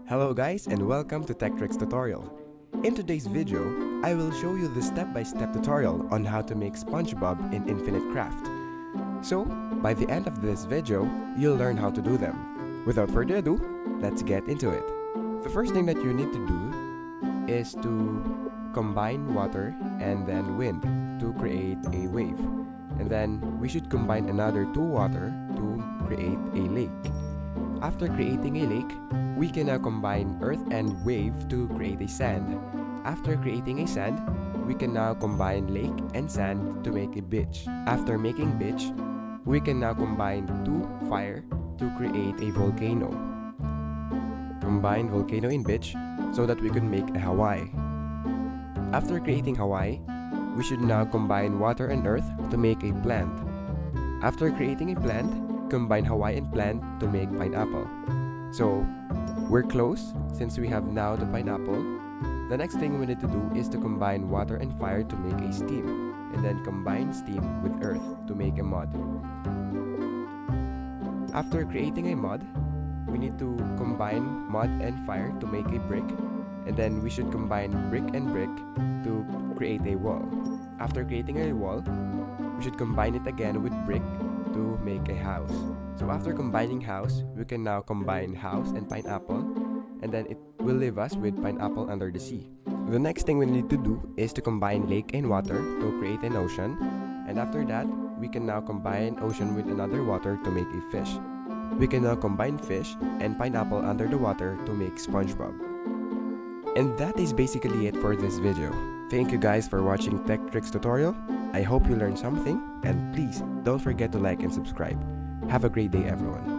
Hello guys and welcome to Tech Tricks tutorial. In today's video, I will show you the step-by-step tutorial on how to make Spongebob in Infinite Craft. So, by the end of this video, you'll learn how to do them. Without further ado, let's get into it. The first thing that you need to do is to combine water and then wind to create a wave. And then we should combine another two water to create a lake. After creating a lake, we can now combine earth and wave to create a sand. After creating a sand, we can now combine lake and sand to make a beach. After making beach, we can now combine two fire to create a volcano. Combine volcano in beach so that we can make a Hawaii. After creating Hawaii, we should now combine water and earth to make a plant. After creating a plant, combine Hawaii and plant to make pineapple. So, we're close since we have now the pineapple. The next thing we need to do is to combine water and fire to make a steam, and then combine steam with earth to make a mud. After creating a mud, we need to combine mud and fire to make a brick, and then we should combine brick and brick to create a wall. After creating a wall, we should combine it again with brick to make a house. So after combining house, we can now combine house and pineapple, and then it will leave us with pineapple under the sea. The next thing we need to do is to combine lake and water to create an ocean, and after that, we can now combine ocean with another water to make a fish. We can now combine fish and pineapple under the water to make Spongebob. And that is basically it for this video. Thank you guys for watching Tech Tricks tutorial. I hope you learned something, and please don't forget to like and subscribe. Have a great day everyone.